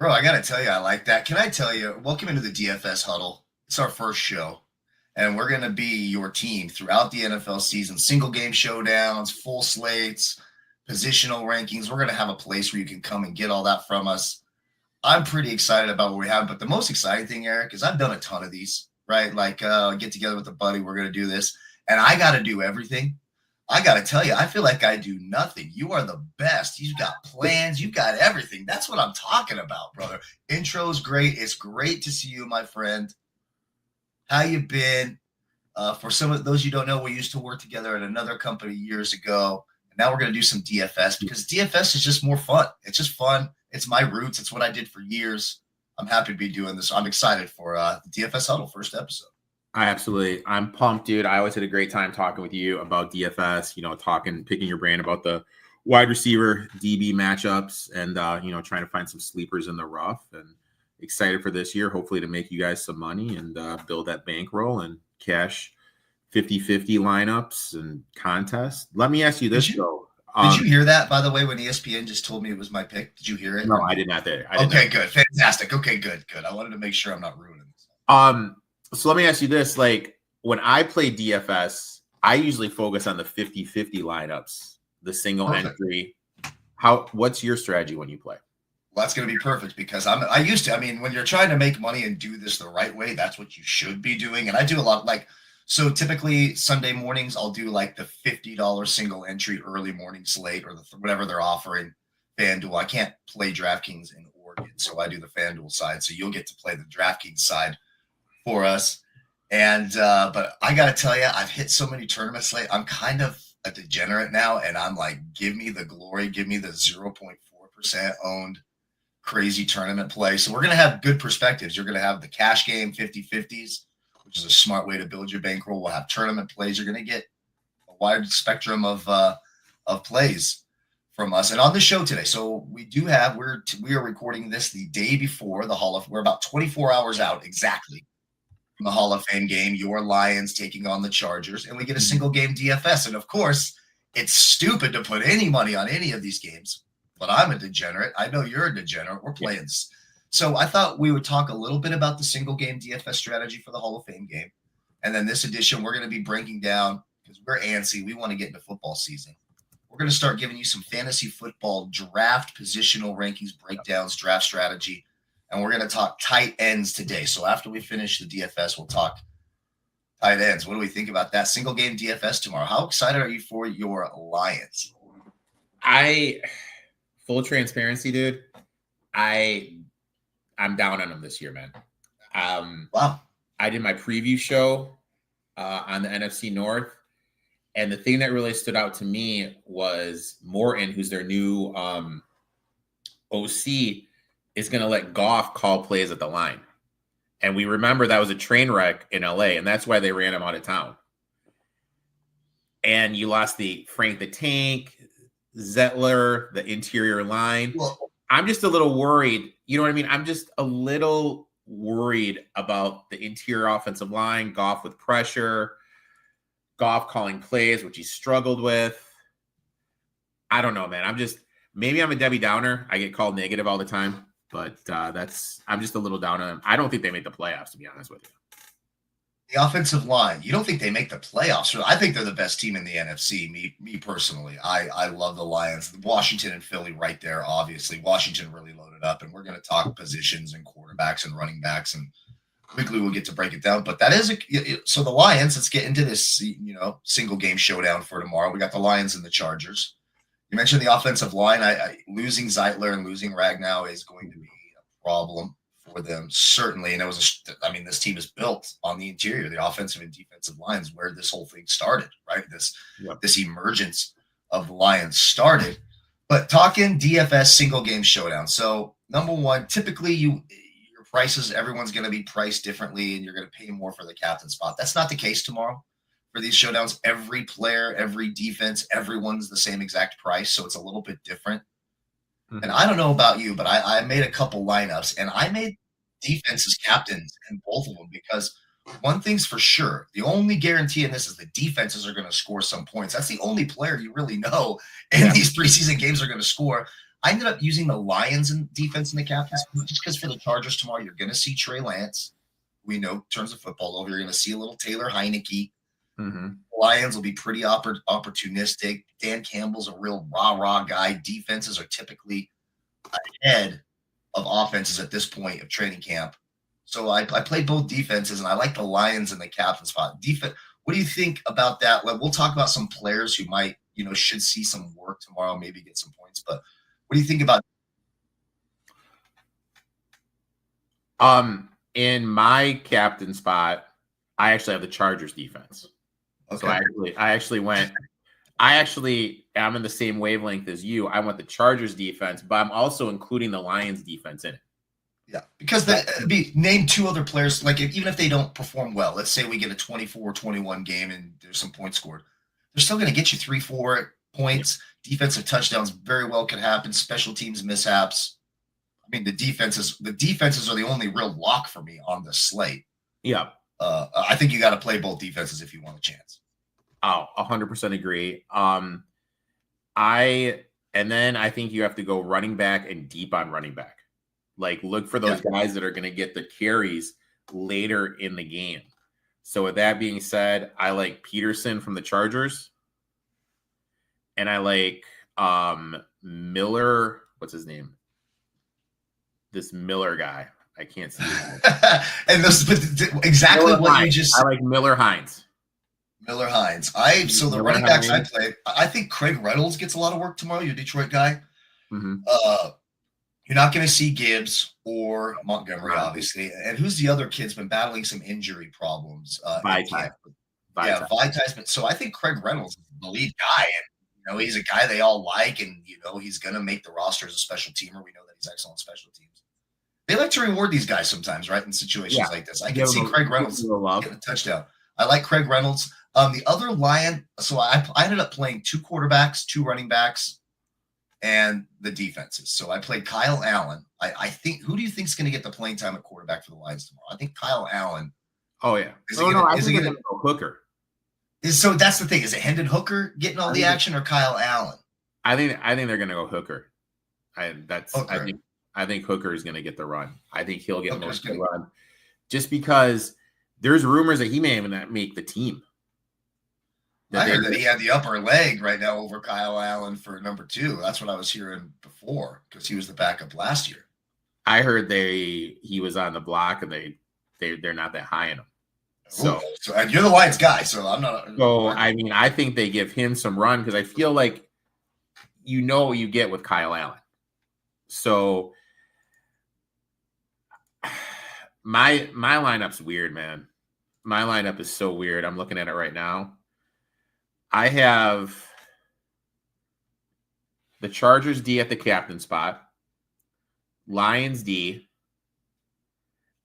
Bro, I got to tell you, I like that. Can I tell you, welcome into the DFS Huddle. It's our first show, and we're going to be your team throughout the NFL season. Single game showdowns, full slates, positional rankings. We're going to have a place where you can come and get all that from us. I'm pretty excited about what we have, but the most exciting thing, Erik, is I've done a ton of these, right? Like get together with a buddy, we're going to do this, and I got to do everything. I got to tell you, I feel like I do nothing. You are the best. You've got plans. You've got everything. That's what I'm talking about, brother. Intro's great. It's great to see you, my friend. How you been? For some of those you don't know, we used to work together at another company years ago. And now we're going to do some DFS because DFS is just more fun. It's just fun. It's my roots. It's what I did for years. I'm happy to be doing this. I'm excited for the DFS Huddle first episode. I'm pumped, dude. I always had a great time talking with you about DFS, picking your brain about the wide receiver DB matchups and, trying to find some sleepers in the rough, and excited for this year, hopefully to make you guys some money and build that bankroll and cash 50-50 lineups and contests. Let me ask you this, though. Did you hear that, by the way, when ESPN just told me it was my pick? Did you hear it? No, I did not. Good. Fantastic. Okay, good. I wanted to make sure I'm not ruining this. So let me ask you this. Like, when I play DFS, I usually focus on the 50-50 lineups, the single entry. What's your strategy when you play? Well, that's going to be perfect because when you're trying to make money and do this the right way, that's what you should be doing. And I do a lot so typically Sunday mornings, I'll do like the $50 single entry early morning slate or whatever they're offering. FanDuel. I can't play DraftKings in Oregon, so I do the FanDuel side. So you'll get to play the DraftKings side for us. And but I gotta tell you, I've hit so many tournaments late. I'm kind of a degenerate now, and I'm like, give me the glory, give me the 0.4% owned crazy tournament play. So we're gonna have good perspectives. You're gonna have the cash game 50-50s, which is a smart way to build your bankroll. We'll have tournament plays. You're gonna get a wide spectrum of plays from us. And on the show today, so we are recording this the day before the Hall of. We're about 24 hours out exactly the Hall of Fame game, your Lions taking on the Chargers, and we get a single game DFS. And of course, it's stupid to put any money on any of these games, but I'm a degenerate. I know you're a degenerate. We're playing this. So I thought we would talk a little bit about the single game DFS strategy for the Hall of Fame game. And then this edition, we're going to be breaking down, because we're antsy. We want to get into football season. We're going to start giving you some fantasy football draft positional rankings, breakdowns, draft strategy. And we're going to talk tight ends today. So after we finish the DFS, we'll talk tight ends. What do we think about that? Single game DFS tomorrow. How excited are you for your Lions? Full transparency, dude. I'm down on them this year, man. Wow. I did my preview show on the NFC North. And the thing that really stood out to me was Morton, who's their new OC, is going to let Goff call plays at the line. And we remember that was a train wreck in LA, and that's why they ran him out of town. And you lost the Frank the Tank, Zettler, the interior line. Well, I'm just a little worried. You know what I mean? I'm just a little worried about the interior offensive line, Goff with pressure, Goff calling plays, which he struggled with. I don't know, man. Maybe I'm a Debbie Downer. I get called negative all the time. But I'm just a little down on them. I don't think they make the playoffs, to be honest with you. The offensive line, you don't think they make the playoffs? I think they're the best team in the NFC, me personally. I love the Lions. Washington and Philly right there, obviously. Washington really loaded up, and we're going to talk positions and quarterbacks and running backs, and quickly we'll get to break it down. But that is so the Lions, let's get into this single game showdown for tomorrow. We got the Lions and the Chargers. You mentioned the offensive line. Losing Zeitler and losing Ragnow is going to be a problem for them, certainly. And this team is built on the interior, the offensive and defensive lines, where this whole thing started, right? This emergence of the Lions started. But talking DFS single game showdown. So number one, typically your prices, everyone's going to be priced differently, and you're going to pay more for the captain spot. That's not the case tomorrow. For these showdowns, every player, every defense, everyone's the same exact price, so it's a little bit different. Mm-hmm. And I don't know about you, but I made a couple lineups, and I made defenses captains in both of them because one thing's for sure, the only guarantee in this is the defenses are going to score some points. That's the only player you really know in these preseason games are going to score. I ended up using the Lions in defense in the captains just because for the Chargers tomorrow, you're going to see Trey Lance. We know turns the football over. You're going to see a little Taylor Heineke. Mm-hmm. Lions will be pretty opportunistic. Dan Campbell's a real rah-rah guy. Defenses are typically ahead of offenses at this point of training camp. So I played both defenses, and I like the Lions in the captain spot. Defense. What do you think about that? We'll talk about some players who might, should see some work tomorrow, maybe get some points. But what do you think about? In my captain spot, I actually have the Chargers defense. Okay. So I'm in the same wavelength as you. I want the Chargers defense, but I'm also including the Lions defense in it. Yeah, because name two other players, even if they don't perform well, let's say we get a 24-21 game and there's some points scored, they're still going to get you 3-4 points. Yeah. Defensive touchdowns very well could happen. Special teams mishaps. I mean, the defenses are the only real lock for me on the slate. Yeah. I think you got to play both defenses if you want a chance. Oh, 100% agree. Then I think you have to go running back and deep on running back. Look for those guys that are going to get the carries later in the game. So with that being said, I like Peterson from the Chargers. And I like Miller. What's his name? This Miller guy. I can't see his name. And exactly Miller what Hines. you just said. I like Miller Hines. Miller Hines. The running backs I play, I think Craig Reynolds gets a lot of work tomorrow. You're a Detroit guy. Mm-hmm. You're not going to see Gibbs or Montgomery, obviously. And who's the other kid's been battling some injury problems? Vitae. Vitae. So I think Craig Reynolds is the lead guy. And, he's a guy they all like. And, he's going to make the roster as a special teamer. We know that he's excellent special teams. They like to reward these guys sometimes, right? In situations like this. I can see Craig Reynolds getting a touchdown. I like Craig Reynolds. The other Lion, so I ended up playing 2 quarterbacks, 2 running backs, and the defenses. So I played Kyle Allen. I think, who do you think is going to get the playing time at quarterback for the Lions tomorrow? I think Kyle Allen. Oh, yeah. I think they're going to go Hooker. So that's the thing. Is it Hendon Hooker getting all the action or Kyle Allen? I think they're going to go Hooker. I think Hooker is going to get the run. I think he'll get most of the run. Just because there's rumors that he may even not make the team. I heard that he had the upper leg right now over Kyle Allen for number 2. That's what I was hearing before because he was the backup last year. I heard he was on the block and they're not that high in him. So and you're the Lions guy, so I'm not. So I mean, I think they give him some run because I feel like what you get with Kyle Allen. So my lineup's weird, man. My lineup is so weird. I'm looking at it right now. I have the Chargers D at the captain spot, Lions D.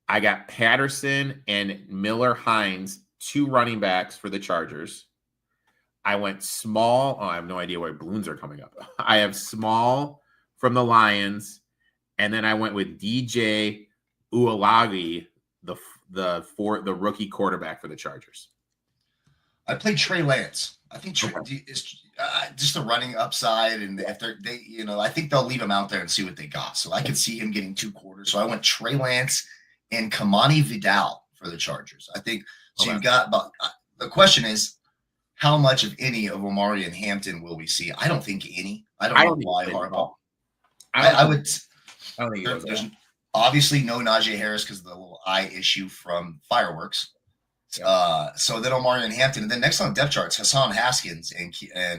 I got Patterson and Miller Hines, 2 running backs for the Chargers. I went small. Oh, I have no idea where balloons are coming up. I have small from the Lions, and then I went with DJ Ualagi, the rookie quarterback for the Chargers. I played Trey Lance. I think is just the running upside, and if I think they'll leave him out there and see what they got. So I could see him getting 2 quarters. So I went Trey Lance and Kamani Vidal for the Chargers. I think so. You've got, but the question is, how much of any of Omari and Hampton will we see? I don't think any. I don't know why Harbaugh. I don't think there's obviously no Najee Harris because of the little eye issue from fireworks. Yeah. So then Omari and Hampton, and then next on the depth charts, Hassan Haskins and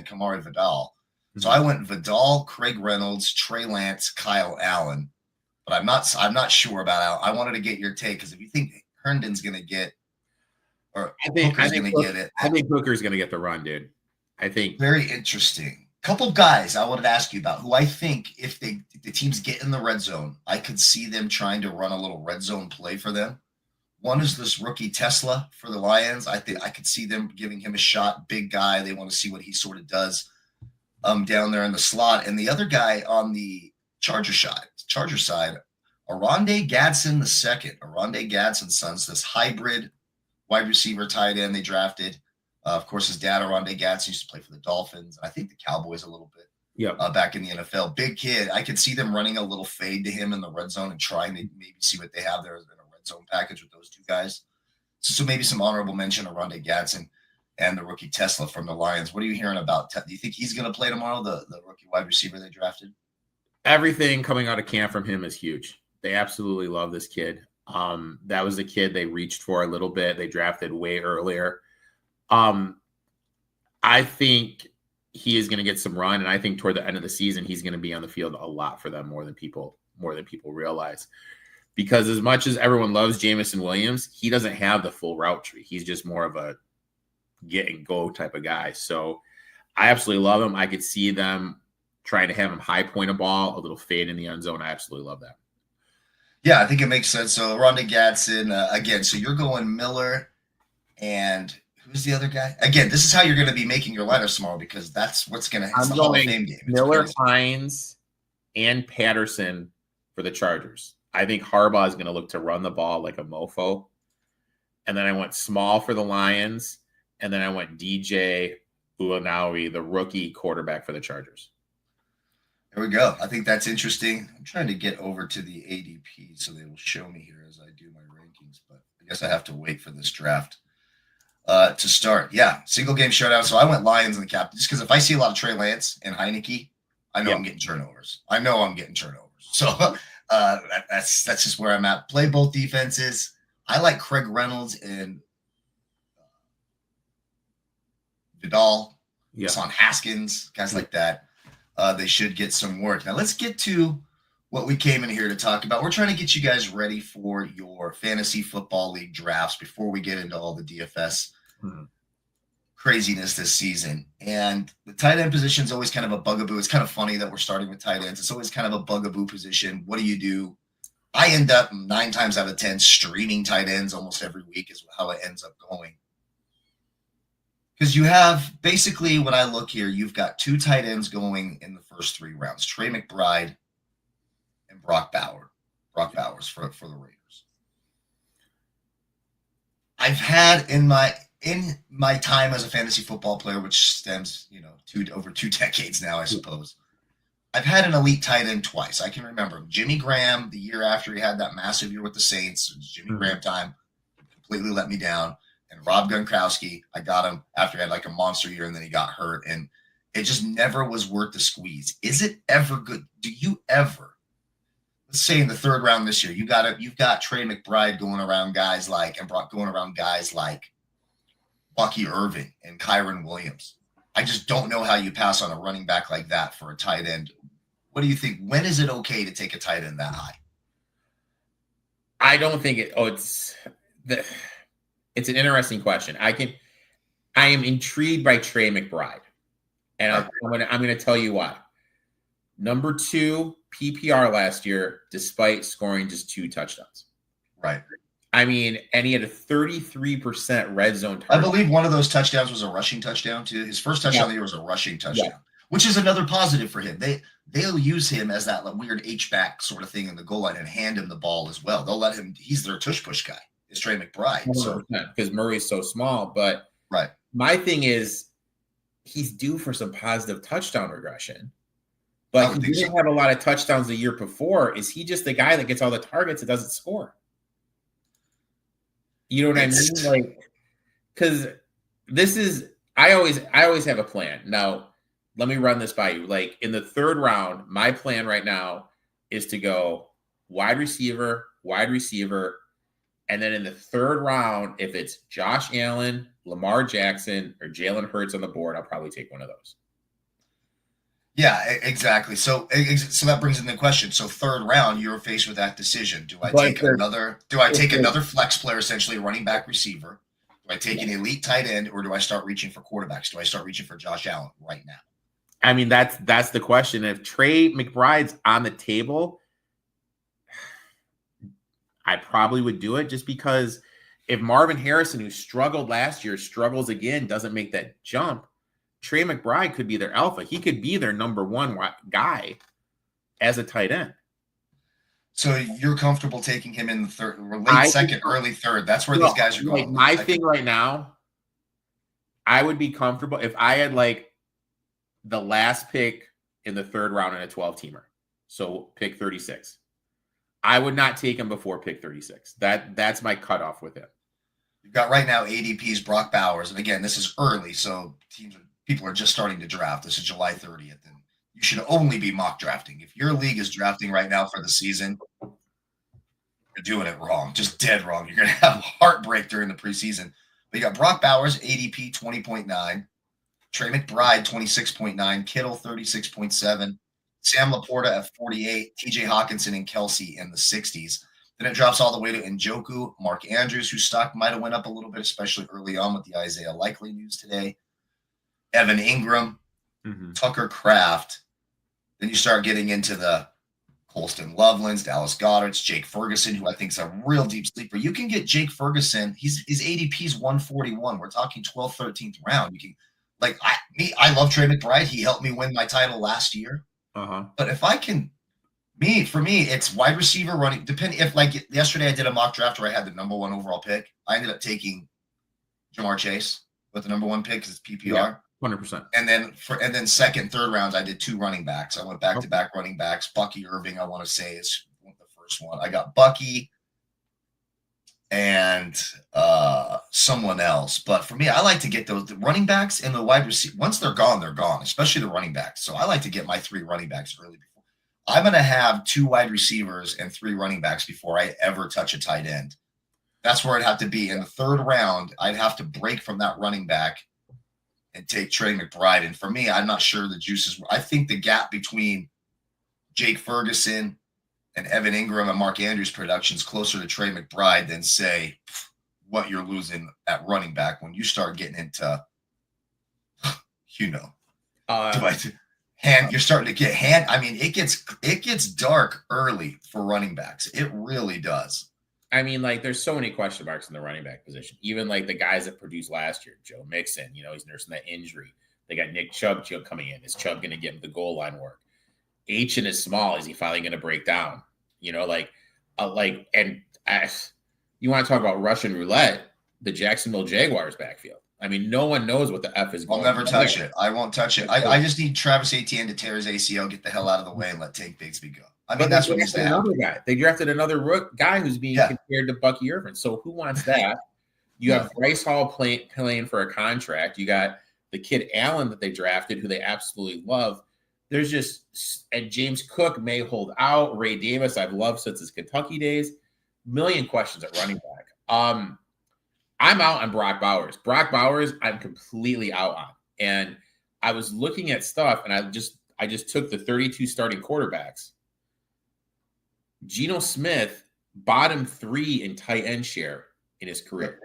Kamari Vidal. Mm-hmm. So I went Vidal, Craig Reynolds, Trey Lance, Kyle Allen, but I'm not sure about Allen. I wanted to get your take because if you think Herndon's going to get, or Hooker's going to get it, I think Hooker's going to get the run, dude. I think very interesting. Couple guys I wanted to ask you about who I think if the teams get in the red zone, I could see them trying to run a little red zone play for them. One is this rookie Tesla for the Lions. I think I could see them giving him a shot. Big guy. They want to see what he sort of does down there in the slot. And the other guy on the Charger side, Aronde Gadsden II. Aronde Gadsden's son's this hybrid wide receiver tight end they drafted. Of course, his dad, Aronde Gadsden, used to play for the Dolphins. I think the Cowboys a little bit. back in the NFL. Big kid. I could see them running a little fade to him in the red zone and trying to maybe see what they have there in a red zone package with those two guys. So maybe some honorable mention to Rondé Gadsden and the rookie Tesla from the Lions. What are you hearing about? Do you think he's going to play tomorrow, the rookie wide receiver they drafted? Everything coming out of camp from him is huge. They absolutely love this kid. That was the kid they reached for a little bit. They drafted way earlier. I think he is going to get some run, and I think toward the end of the season, he's going to be on the field a lot for them more than people realize. Because as much as everyone loves Jamison Williams, he doesn't have the full route tree. He's just more of a get and go type of guy. So I absolutely love him. I could see them trying to have him high point a ball, a little fade in the end zone. I absolutely love that. Yeah, I think it makes sense. So Rondé Gadsden, again, so you're going Miller and who's the other guy? Again, this is how you're going to be making your lineups tomorrow because that's what's going to happen. It's the Hall of Fame game. It's Miller, crazy. Hines, and Patterson for the Chargers. I think Harbaugh is going to look to run the ball like a mofo. And then I went Small for the Lions. And then I went DJ Uwanawi, the rookie quarterback for the Chargers. There we go. I think that's interesting. I'm trying to get over to the ADP so they will show me here as I do my rankings, but I guess I have to wait for this draft to start. Yeah, single game showdown. So I went Lions in the cap just because if I see a lot of Trey Lance and Heineke, I know I'm getting turnovers. So that's just where I'm at. Play both defenses. I like Craig Reynolds and Vidal, Son Haskins, guys like that. They should get some work. Now let's get to what we came in here to talk about. We're trying to get you guys ready for your fantasy football league drafts before we get into all the DFS craziness this season. And the tight end position is always kind of a bugaboo. It's kind of funny that we're starting with tight ends. It's always kind of a bugaboo position. What do you do? I end up 9 times out of 10 streaming tight ends almost every week is how it ends up going. Because you have basically when I look here, you've got 2 tight ends going in the first 3 rounds, Trey McBride and Brock Bowers for the Raiders. I've had in my time as a fantasy football player, which stems, over 2 decades now, I suppose. I've had an elite tight end twice. I can remember Jimmy Graham the year after he had that massive year with the Saints. It was Jimmy Graham time. Completely let me down. And Rob Gronkowski, I got him after he had like a monster year and then he got hurt. And it just never was worth the squeeze. Is it ever good? Do you ever, let's say in the 3rd round this year, you've got Trey McBride going around guys like, and Brock going around guys like Bucky Irving and Kyron Williams. I just don't know how you pass on a running back like that for a tight end. What do you think? When is it okay to take a tight end that high? I don't think it's an interesting question. I am intrigued by Trey McBride. And I'm going to tell you why. Number 2 PPR last year, despite scoring just 2 touchdowns. Right. I mean, and he had a 33% red zone target. I believe one of those touchdowns was a rushing touchdown too. His first touchdown of the year was a rushing touchdown, which is another positive for him. They'll use him as that weird H-back sort of thing in the goal line and hand him the ball as well. They'll let him. He's their tush push guy. Is Trey McBride. So because Murray's so small, but right. My thing is he's due for some positive touchdown regression. But he didn't have a lot of touchdowns the year before. Is he just the guy that gets all the targets and doesn't score? You know what I mean? Like, because this is I always have a plan. Now, let me run this by you. Like in the 3rd round, my plan right now is to go wide receiver, and then in the 3rd round, if it's Josh Allen, Lamar Jackson, or Jalen Hurts on the board, I'll probably take one of those. Yeah, exactly. So that brings in the question. So 3rd round, you're faced with that decision. Do I take another flex player, essentially running back receiver? Do I take an elite tight end, or do I start reaching for quarterbacks? Do I start reaching for Josh Allen right now? I mean, that's the question. If Trey McBride's on the table, I probably would do it just because if Marvin Harrison, who struggled last year, struggles again, doesn't make that jump, Trey McBride could be their alpha. He could be their number 1 guy as a tight end. So you're comfortable taking him in the 3rd, or late 2nd, early 3rd. That's where these guys are going. Like my thing right now, I would be comfortable if I had like the last pick in the third round in a 12-teamer. So pick 36. I would not take him before pick 36. That's my cutoff with him. You've got right now ADP's Brock Bowers. And again, this is early, so people are just starting to draft. This is July 30th. And you should only be mock drafting. If your league is drafting right now for the season, you're doing it wrong, just dead wrong. You're going to have heartbreak during the preseason. But you got Brock Bowers, ADP 20.9, Trey McBride 26.9, Kittle 36.7, Sam Laporta at 48, TJ Hawkinson and Kelsey in the 60s. Then it drops all the way to Njoku, Mark Andrews, whose stock might have went up a little bit, especially early on with the Isaiah Likely news today. Evan Ingram, Tucker Kraft. Then you start getting into the Colston Lovelands, Dallas Goederts, Jake Ferguson, who I think is a real deep sleeper. You can get Jake Ferguson. His ADP is 141. We're talking 12th, 13th round. You can, I love Trey McBride. He helped me win my title last year. But if I can, for me, it's wide receiver running. Depending if yesterday I did a mock draft where I had the number 1 overall pick. I ended up taking Jamar Chase with the number 1 pick because it's PPR. Yeah. 100%. And then second, third rounds, I did 2 running backs. I went back to back running backs. Bucky Irving, I want to say, is the first one. I got Bucky and someone else. But for me, I like to get the running backs and the wide receiver. Once they're gone, especially the running backs. So I like to get my 3 running backs early. I'm going to have 2 wide receivers and 3 running backs before I ever touch a tight end. That's where it'd have to be. In the third round, I'd have to break from that running back and take Trey McBride. And for me, I'm not sure the juices. I think the gap between Jake Ferguson and Evan Ingram and Mark Andrews' production is closer to Trey McBride than, say, what you're losing at running back when you start getting into, you're starting to get hand. I mean, it gets dark early for running backs. It really does. I mean, there's so many question marks in the running back position. Even the guys that produced last year, Joe Mixon, he's nursing that injury. They got Nick Chubb coming in. Is Chubb going to get him the goal line work? H is small. Is he finally going to break down? You want to talk about Russian roulette, the Jacksonville Jaguars backfield. I mean, no one knows what the F is going on. I'll never touch it. I won't touch it. I just need Travis Etienne to tear his ACL, get the hell out of the way, and let Tank Bigsby go. I mean, that's what he's doing. Another guy. They drafted another guy who's being compared to Bucky Irvin. So who wants that? You have Bryce Hall playing for a contract. You got the kid Allen that they drafted, who they absolutely love. There's and James Cook may hold out. Ray Davis, I've loved since his Kentucky days. Million questions at running back. I'm out on Brock Bowers. Brock Bowers, I'm completely out on. And I was looking at stuff, and I just took the 32 starting quarterbacks. Geno Smith, bottom 3 in tight end share in his career.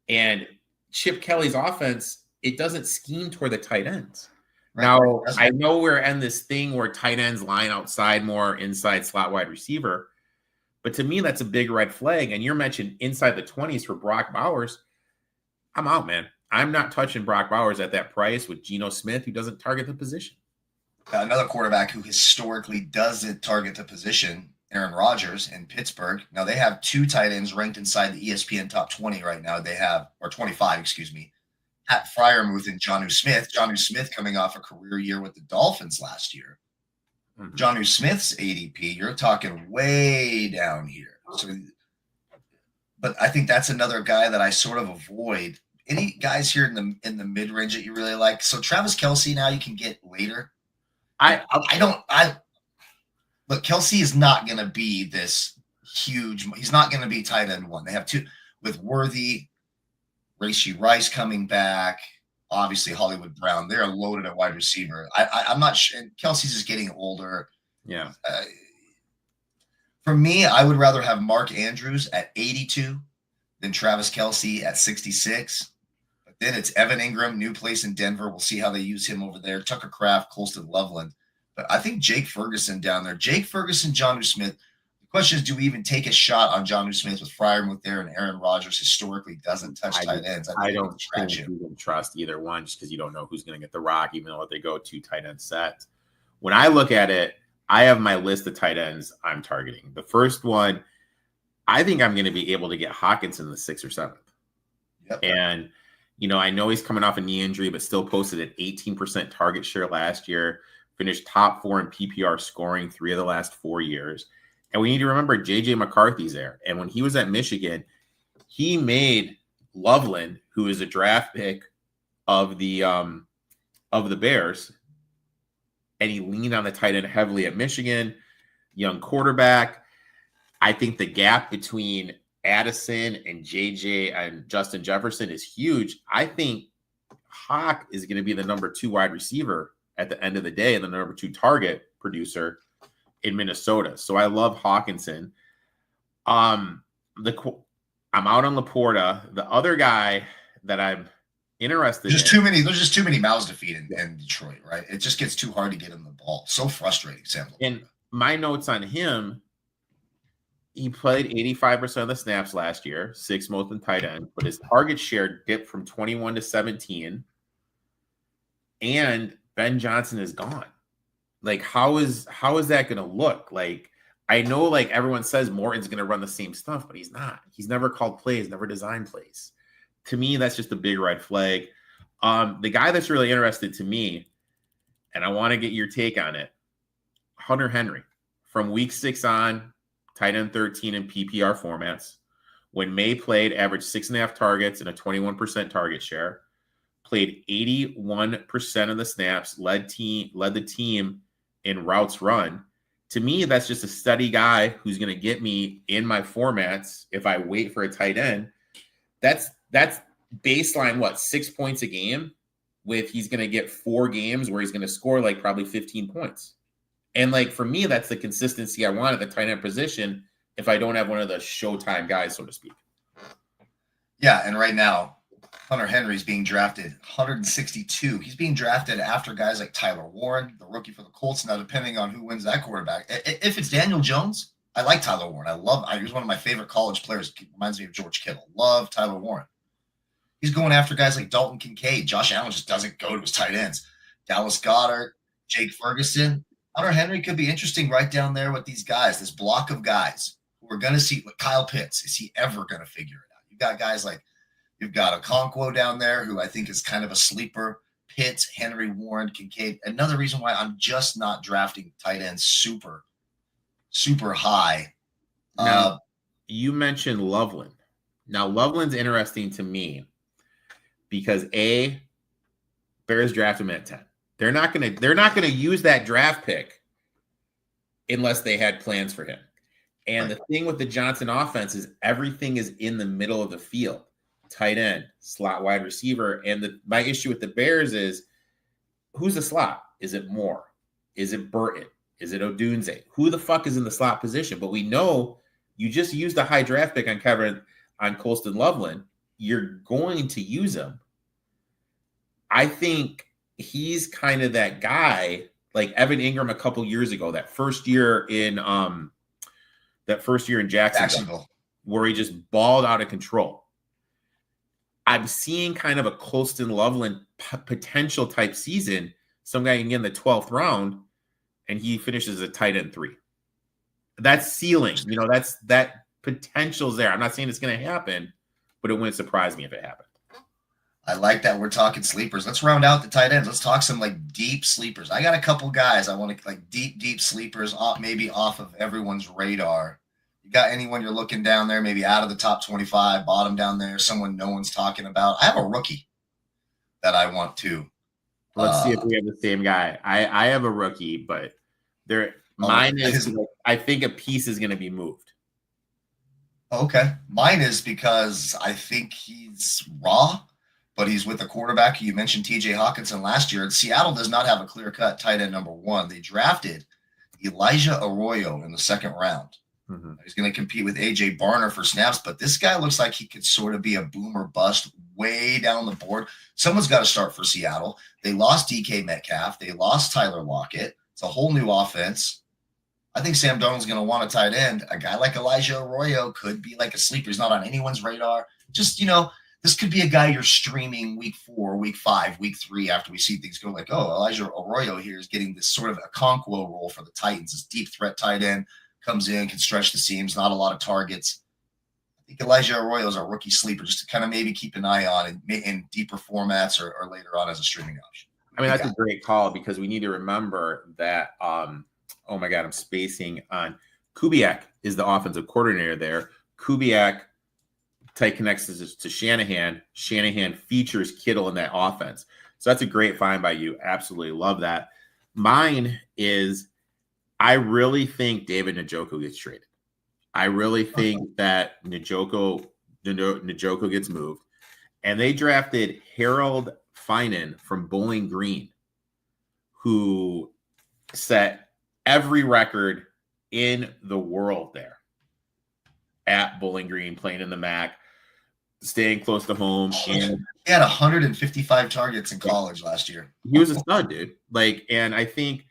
And Chip Kelly's offense, it doesn't scheme toward the tight ends. Right. Now, I know we're in this thing where tight ends line outside more, inside slot wide receiver. But to me, that's a big red flag. And you're mentioning inside the 20s for Brock Bowers. I'm out, man. I'm not touching Brock Bowers at that price with Geno Smith, who doesn't target the position. Another quarterback who historically doesn't target the position, Aaron Rodgers in Pittsburgh. Now, they have 2 tight ends ranked inside the ESPN top 20 right now. They have, or 25, excuse me, Pat Freiermuth and Jonnu Smith. Jonnu Smith coming off a career year with the Dolphins last year. Jonnu Smith's ADP, you're talking way down here. So, but I think that's another guy that I sort of avoid. Any guys here in the mid range that you really like? So Travis Kelce now you can get later. Look, Kelsey is not going to be this huge. He's not going to be tight end 1. They have 2 with Worthy, Rashee Rice coming back. Obviously, Hollywood Brown. They're loaded at wide receiver. I'm not sure. And Kelsey's just getting older. Yeah. For me, I would rather have Mark Andrews at 82 than Travis Kelce at 66. But then it's Evan Ingram, new place in Denver. We'll see how they use him over there. Tucker Kraft, Colston Loveland. But I think Jake Ferguson down there. Jake Ferguson, Jonnu Smith. The question is, do we even take a shot on Jonnu Smith with Freiermuth there, and Aaron Rodgers historically doesn't touch tight ends? I don't trust either one just because you don't know who's going to get the rock, even though they go 2 tight end sets. When I look at it, I have my list of tight ends I'm targeting. The first one, I think I'm going to be able to get Hawkins in the 6th or 7th. Yep. And, I know he's coming off a knee injury, but still posted an 18% target share last year. finished top 4 in PPR scoring 3 of the last 4 years. And we need to remember JJ McCarthy's there. And when he was at Michigan, he made Loveland, who is a draft pick of the Bears, and he leaned on the tight end heavily at Michigan, young quarterback. I think the gap between Addison and JJ and Justin Jefferson is huge. I think Hawk is going to be the number 2 wide receiver at the end of the day and the number 2 target producer in Minnesota. So I love Hawkinson. I'm out on Laporta. The other guy that I'm interested There's just too many mouths to feed in Detroit, right? It just gets too hard to get him the ball. So frustrating, Sam Laporta. And my notes on him, he played 85% of the snaps last year, 6th most in tight end, but his target share dipped from 21 to 17. And Ben Johnson is gone. Like, how is that going to look? Like, I know, like, everyone says Morton's going to run the same stuff, but he's not. He's never called plays, never designed plays. To me, that's just a big red flag. The guy that's really interested to me, and I want to get your take on it, Hunter Henry. From week 6 on, tight end 13 in PPR formats. When May played, averaged 6.5 targets and a 21% target share. Played 81% of the snaps, led the team in routes run. To me, that's just a steady guy who's going to get me in my formats if I wait for a tight end. That's baseline, 6 points a game, with he's going to get 4 games where he's going to score like probably 15 points. And like, for me, that's the consistency I want at the tight end position if I don't have one of the showtime guys, so to speak. Yeah, and right now, Hunter Henry's being drafted 162. He's being drafted after guys like Tyler Warren, the rookie for the Colts. Now, depending on who wins that quarterback, if it's Daniel Jones, I like Tyler Warren. He's one of my favorite college players. He reminds me of George Kittle. Love Tyler Warren. He's going after guys like Dalton Kincaid. Josh Allen just doesn't go to his tight ends. Dallas Goedert, Jake Ferguson. Hunter Henry could be interesting right down there with these guys, this block of guys who are going to see what Kyle Pitts. Is he ever going to figure it out? You've got guys like, you've got Okonkwo down there, who I think is kind of a sleeper. Pitts, Henry, Warren, Kincaid. Another reason why I'm just not drafting tight ends super, super high. Now, you mentioned Loveland. Now, Loveland's interesting to me because Bears draft him at 10. They're not gonna use that draft pick unless they had plans for him. And the thing with the Johnson offense is everything is in the middle of the field. Tight end, slot wide receiver. And my issue with the Bears is, who's the slot? Is it Moore? Is it Burton? Is it Odunze? Who the fuck is in the slot position? But we know you just used a high draft pick on Colston Loveland. You're going to use him. I think he's kind of that guy, like Evan Ingram a couple years ago, that first year in Jacksonville, where he just balled out of control. I'm seeing kind of a Colston Loveland potential type season. Some guy can get in the 12th round and he finishes a tight end 3. That's ceiling. That potential's there. I'm not saying it's going to happen, but it wouldn't surprise me if it happened. I like that we're talking sleepers. Let's round out the tight ends. Let's talk some like deep sleepers. I got a couple guys I want to like deep sleepers maybe off of everyone's radar. You got anyone you're looking down there, maybe out of the top 25, bottom down there, someone no one's talking about? I have a rookie that I want to. Let's see if we have the same guy. I have a rookie, but mine is, I think a piece is going to be moved. Okay. Mine is because I think he's raw, but he's with a quarterback. You mentioned TJ Hawkinson last year. Seattle does not have a clear-cut tight end number 1. They drafted Elijah Arroyo in the 2nd round. Mm-hmm. He's going to compete with A.J. Barner for snaps, but this guy looks like he could sort of be a boom or bust way down the board. Someone's got to start for Seattle. They lost DK Metcalf. They lost Tyler Lockett. It's a whole new offense. I think Sam Darnold's going to want a tight end. A guy like Elijah Arroyo could be like a sleeper. He's not on anyone's radar. Just, this could be a guy you're streaming week 4, week 5, week 3 after we see things go like, oh, Elijah Arroyo here is getting this sort of a Okonkwo role for the Titans. This deep threat tight end comes in, can stretch the seams, not a lot of targets. I think Elijah Arroyo is a rookie sleeper just to kind of maybe keep an eye on in deeper formats or later on as a streaming option. I mean, that's a great call because we need to remember that, oh my God, I'm spacing on Kubiak is the offensive coordinator there. Kubiak tight connects to Shanahan. Shanahan features Kittle in that offense. So that's a great find by you. Absolutely love that. Mine is, I really think David Njoku gets traded. I really think that Njoku gets moved. And they drafted Harold Finan from Bowling Green, who set every record in the world there at Bowling Green, playing in the MAC, staying close to home. And he had 155 targets in college last year. He was a stud, dude. Like, and I think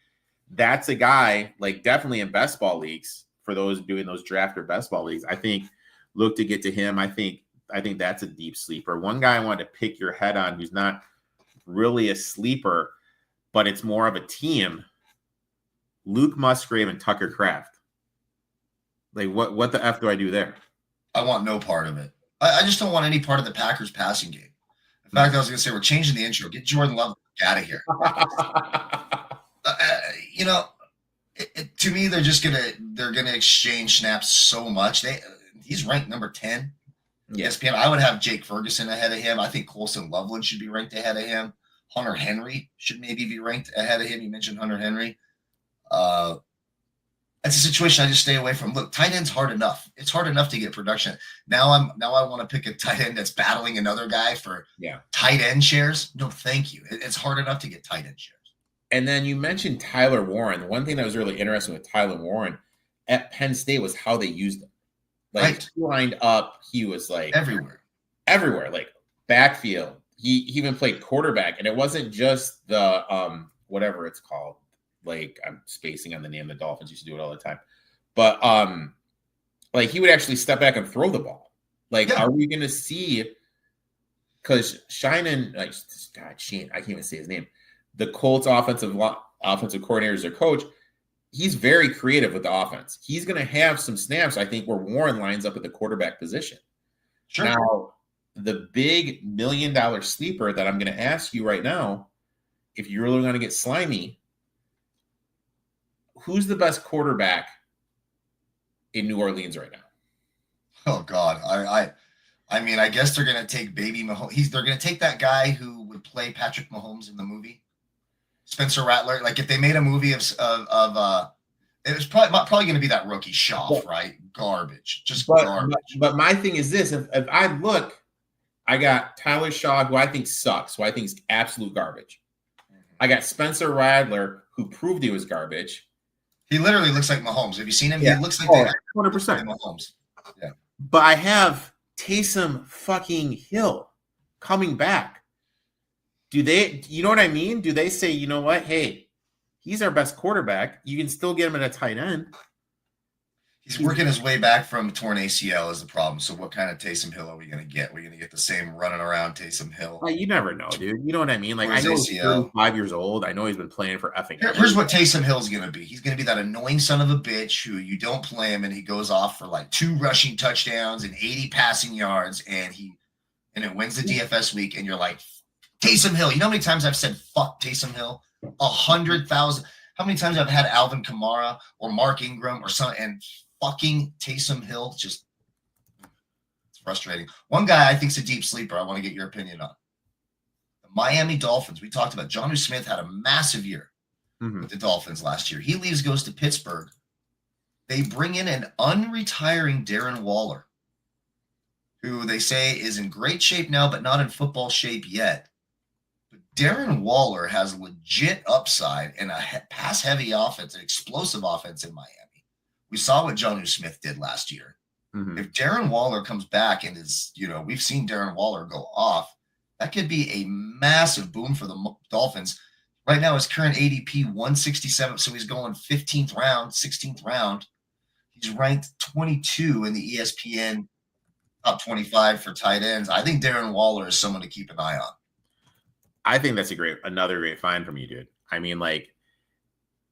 that's a guy, like, definitely in best ball leagues, for those doing those draft or best ball leagues, I think look to get to him. I think that's a deep sleeper. One guy I wanted to pick your head on who's not really a sleeper, but it's more of a team. Luke Musgrave and Tucker Kraft. Like, what the F do I do there? I want no part of it. I just don't want any part of the Packers passing game. In fact, I was going to say, we're changing the intro. Get Jordan Love out of here. You know, to me, they're going to exchange snaps so much. He's ranked number 10. ESPN. I would have Jake Ferguson ahead of him. I think Colson Loveland should be ranked ahead of him. Hunter Henry should maybe be ranked ahead of him. You mentioned Hunter Henry. That's a situation I just stay away from. Look, tight end's hard enough. It's hard enough to get production. Now I want to pick a tight end that's battling another guy for tight end shares. No, thank you. It's hard enough to get tight end shares. And then you mentioned Tyler Warren. One thing that was really interesting with Tyler Warren at Penn State was how they used him. Like, he lined up, he was like everywhere, like backfield. He even played quarterback, and it wasn't just the whatever it's called. Like, I'm spacing on the name. The Dolphins used to do it all the time, but like, he would actually step back and throw the ball. Like, are we going to see? Because Shinen, like, God, Shane, I can't even say his name. The Colts offensive coordinator is their coach. He's very creative with the offense. He's going to have some snaps, I think, where Warren lines up at the quarterback position. Sure. Now, the big $1 million sleeper that I'm going to ask you right now, if you're really going to get slimy, who's the best quarterback in New Orleans right now? Oh God, I mean, I guess they're going to take baby Mahomes. They're going to take that guy who would play Patrick Mahomes in the movie, Spencer Rattler. Like, if they made a movie of it was probably going to be that rookie Schaff, right? Garbage, just garbage. But my thing is this: if I look, I got Tyler Shaw, who I think sucks, who I think is absolute garbage. I got Spencer Rattler, who proved he was garbage. He literally looks like Mahomes. Have you seen him? Yeah. He looks like 100% Mahomes. Yeah. But I have Taysom fucking Hill coming back. Do they, you know what I mean? Do they say, you know what? Hey, he's our best quarterback. You can still get him at a tight end. He's working his way back from torn ACL is the problem. So what kind of Taysom Hill are we going to get? We're going to get the same running around Taysom Hill. You never know, dude. You know what I mean? Like, I know he's 35 years old. I know he's been playing for effing. Here's what Taysom Hill's going to be. He's going to be that annoying son of a bitch who you don't play him and he goes off for like 2 rushing touchdowns and 80 passing yards and it wins the DFS week and you're like, Taysom Hill. You know how many times I've said fuck Taysom Hill? 100,000. How many times I've had Alvin Kamara or Mark Ingram or something and fucking Taysom Hill, just it's frustrating. One guy I think is a deep sleeper. I want to get your opinion on the Miami Dolphins. We talked about Jonnu Smith had a massive year with the Dolphins last year. He leaves, goes to Pittsburgh. They bring in an unretiring Darren Waller, who they say is in great shape now, but not in football shape yet. But Darren Waller has legit upside in a pass-heavy offense, an explosive offense in Miami. We saw what Jonnu Smith did last year. If Darren Waller comes back and is, we've seen Darren Waller go off, that could be a massive boom for the Dolphins. Right now, his current ADP 167, so he's going 15th round, 16th round. He's ranked 22 in the ESPN top 25 for tight ends. I think Darren Waller is someone to keep an eye on. I think that's another great find from you, dude. I mean, like,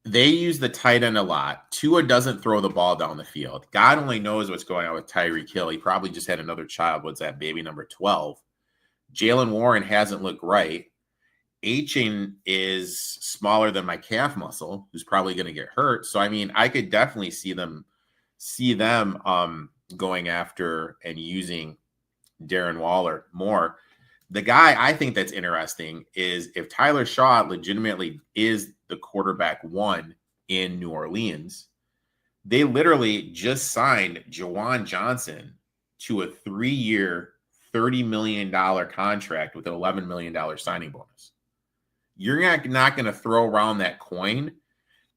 they use the tight end a lot. Tua doesn't throw the ball down the field. God only knows what's going on with Tyreek Hill. He probably just had another child. What's that, baby number 12? Jalen Warren hasn't looked right. Achin is smaller than my calf muscle, who's probably going to get hurt. So I mean, I could definitely see them going after and using Darren Waller more. The guy I think that's interesting is if Tyler Shaw legitimately is the quarterback one in New Orleans, they literally just signed Juwan Johnson to a 3-year, $30 million contract with an $11 million signing bonus. You're not going to throw around that coin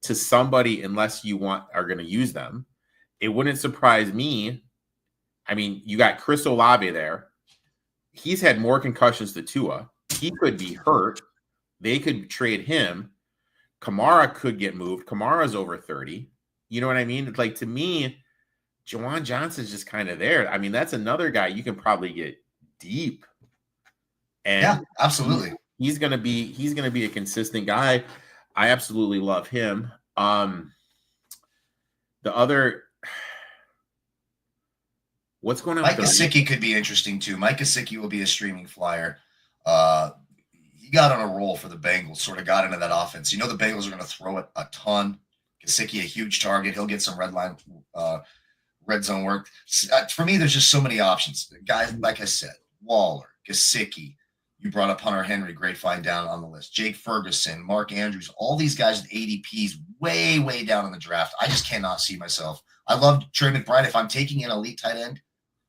to somebody unless you are going to use them. It wouldn't surprise me. I mean, you got Chris Olave there. He's had more concussions than Tua. He could be hurt. They could trade him. Kamara could get moved. Kamara's over 30. You know what I mean? It's like, to me, Juwan Johnson's just kind of there. I mean, that's another guy you can probably get deep. And yeah, absolutely. He's gonna be a consistent guy. I absolutely love him. The other, what's going on? Mike Gesicki could be interesting too. Mike Gesicki will be a streaming flyer. He got on a roll for the Bengals, sort of got into that offense. You know, the Bengals are going to throw it a ton. Gesicki, a huge target. He'll get some red zone work. For me, there's just so many options. Guys, like I said, Waller, Gesicki. You brought up Hunter Henry, great find down on the list. Jake Ferguson, Mark Andrews, all these guys with ADPs way, way down in the draft. I just cannot see myself. I love Trey McBride. If I'm taking an elite tight end,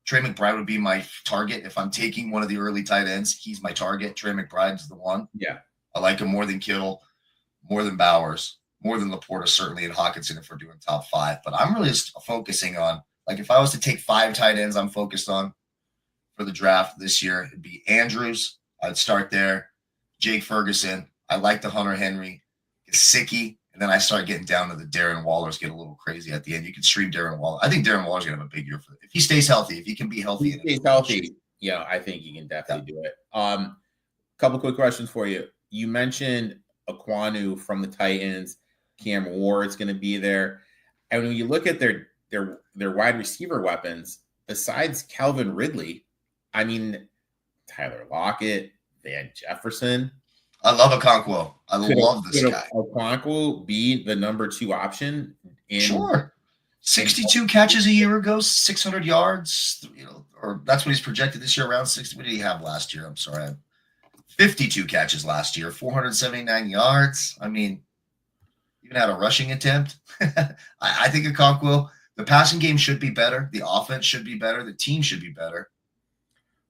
Trey McBride would be my target. If I'm taking one of the early tight ends, he's my target. Trey McBride's the one. Yeah. I like him more than Kittle, more than Bowers, more than Laporta, certainly, and Hawkinson if we're doing top 5. But I'm really just focusing on, like, if I was to take 5 tight ends I'm focused on for the draft this year, it'd be Andrews. I'd start there. Jake Ferguson. I like the Hunter Henry. Gesicki. And then I start getting down to the Darren Wallers, get a little crazy at the end. You can stream Darren Waller. I think Darren Waller's going to have a big year if he stays healthy. If he can be healthy. If he stays healthy, yeah, I think you can definitely do it. Couple quick questions for you. You mentioned Aquanu from the Titans. Cam Ward's going to be there. And when you look at their wide receiver weapons, besides Calvin Ridley, I mean, Tyler Lockett, Van Jefferson. I love Okonkwo. I love this guy. Okonkwo be the number 2 option? Sure. 62 catches a year ago, 600 yards, or that's what he's projected this year, around 60. What did he have last year? I'm sorry. 52 catches last year, 479 yards. I mean, even had a rushing attempt. I think Okonkwo, the passing game should be better. The offense should be better. The team should be better.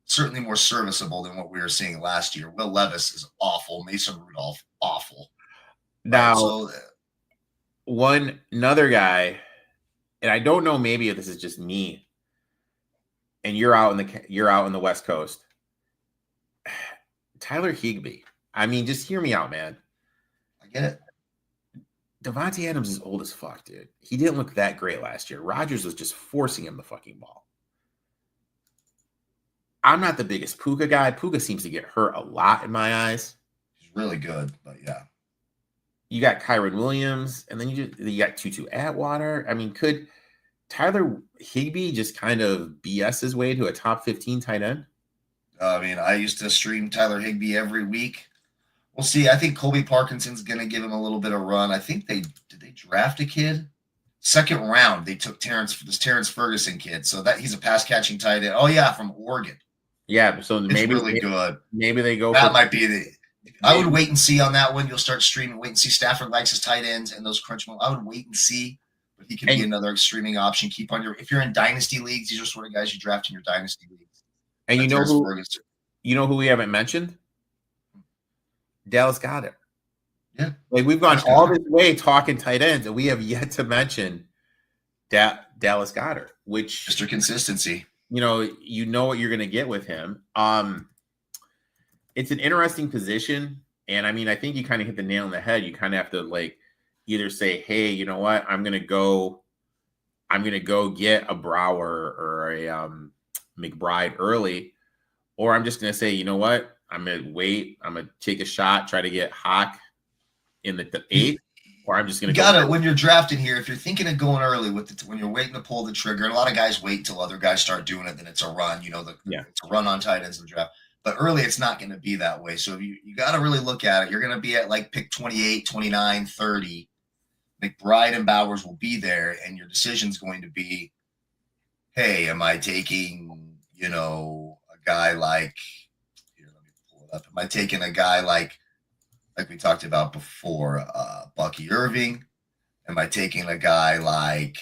Certainly more serviceable than what we were seeing last year. Will Levis is awful. Mason Rudolph, awful. Now, another guy, and I don't know, maybe if this is just me, and you're out in the West Coast. Tyler Higbee. I mean, just hear me out, man. I get it. Devontae Adams is old as fuck, dude. He didn't look that great last year. Rodgers was just forcing him the fucking ball. I'm not the biggest Puka guy. Puka seems to get hurt a lot in my eyes. He's really good, but yeah. You got Kyron Williams, and then you got Tutu Atwater. I mean, could Tyler Higbee just kind of BS his way to a top 15 tight end? I mean, I used to stream Tyler Higbee every week. We'll see. I think Colby Parkinson's going to give him a little bit of run. I think did they draft a kid? Second round, they took Terrence Ferguson kid. So that he's a pass catching tight end. Oh yeah, from Oregon. Yeah, so maybe really good. Maybe they go. That might be the. I would wait and see on that one. You'll start streaming. Wait and see. Stafford likes his tight ends and those crunch moments. I would wait and see, but he could be another streaming option. Keep on if you're in dynasty leagues, these are sort of guys you draft in your dynasty leagues. And you know who we haven't mentioned? Dallas Goedert. Yeah, like we've gone all this way talking tight ends, and we have yet to mention Dallas Goedert, which Mr. Consistency. You know what you're going to get with him. It's an interesting position. And I mean, I think you kind of hit the nail on the head. You kind of have to either say, hey, you know what? I'm going to go get a Brower or a McBride early, or I'm just going to say, you know what? I'm going to wait. I'm going to take a shot, try to get Hawk in the 8th. Or I'm just going to go. When you're drafting here, if you're thinking of going early when you're waiting to pull the trigger, and a lot of guys wait until other guys start doing it, then it's a run. It's a run on tight ends in the draft. But early, it's not going to be that way. So you got to really look at it. You're going to be at like pick 28, 29, 30. McBride and Bowers will be there, and your decision's going to be, hey, am I taking, a guy like, here, let me pull it up. Am I taking a guy like we talked about before, Bucky Irving? Am I taking a guy like,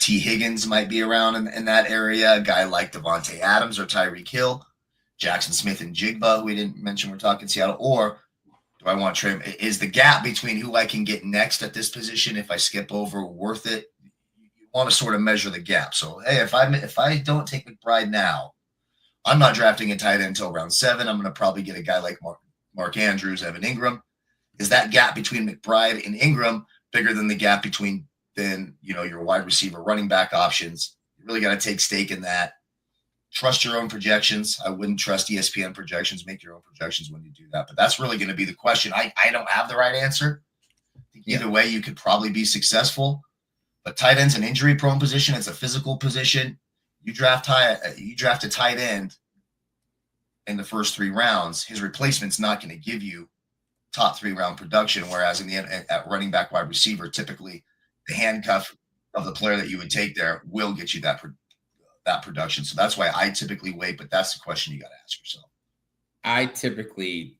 T. Higgins might be around in that area, a guy like Devontae Adams or Tyreek Hill, Jackson Smith and Jigba, who we didn't mention we're talking Seattle, or do I want Trey? Is the gap between who I can get next at this position if I skip over worth it? You want to sort of measure the gap. So, hey, if I don't take McBride now, I'm not drafting a tight end until round 7. I'm going to probably get a guy like Mark Andrews, Evan Ingram. Is that gap between McBride and Ingram bigger than the gap between your wide receiver, running back options? You really got to take stake in that. Trust your own projections. I wouldn't trust ESPN projections. Make your own projections when you do that. But that's really going to be the question. I don't have the right answer. Either way, you could probably be successful. But tight end's an injury-prone position. It's a physical position. You draft a tight end in the first 3 rounds. His replacement's not going to give you top 3-round production. Whereas at running back, wide receiver, typically the handcuff of the player that you would take there will get you that production. So that's why I typically wait, but that's the question you got to ask yourself. I typically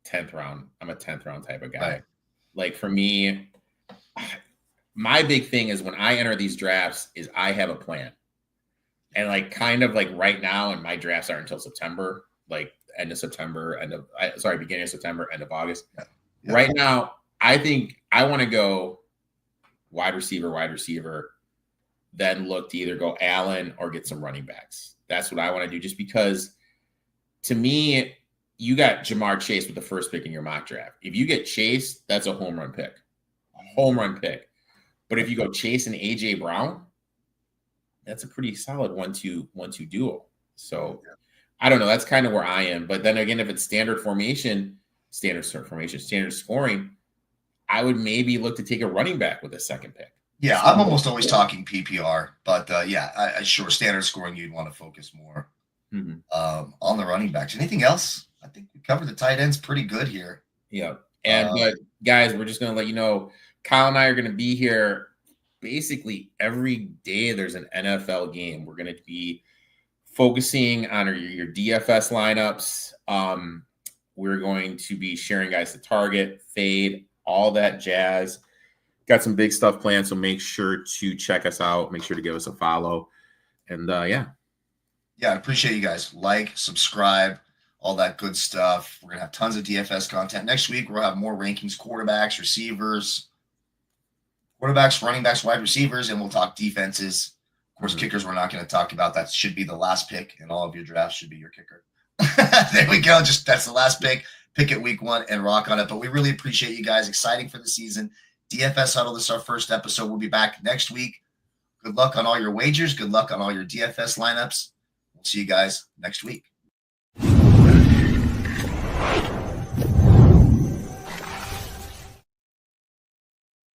10th round. I'm a 10th round type of guy. Right. Like for me, my big thing is when I enter these drafts is I have a plan. And like kind of like right now, and my drafts aren't until September, like beginning of September, end of August. Yeah. Right now, I think I want to go wide receiver, then look to either go Allen or get some running backs. That's what I want to do, just because to me, you got Jamar Chase with the first pick in your mock draft. If you get Chase, that's a home run pick. But if you go Chase and AJ Brown, that's a pretty solid 1-2 duo. So I don't know. That's kind of where I am. But then again, if it's standard scoring, I would maybe look to take a running back with a second pick. Yeah, I'm almost always talking PPR, but sure, standard scoring, you'd want to focus more on the running backs. Anything else? I think we covered the tight ends pretty good here. Yeah, but guys, we're just going to let you know, Kyle and I are going to be here basically every day there's an NFL game. We're going to be focusing on your DFS lineups. We're going to be sharing guys to target, fade, all that jazz. Got some big stuff planned, so make sure to check us out. Make sure to give us a follow. And I appreciate you guys. Like, subscribe, all that good stuff. We're going to have tons of DFS content. Next week, we'll have more rankings, quarterbacks, receivers, running backs, wide receivers, and we'll talk defenses. Of course, kickers we're not going to talk about. That should be the last pick in all of your drafts, should be your kicker. There we go. That's the last pick. Pick it week 1 and rock on it. But we really appreciate you guys. Exciting for the season. DFS Huddle, this is our first episode. We'll be back next week. Good luck on all your wagers. Good luck on all your DFS lineups. We'll see you guys next week.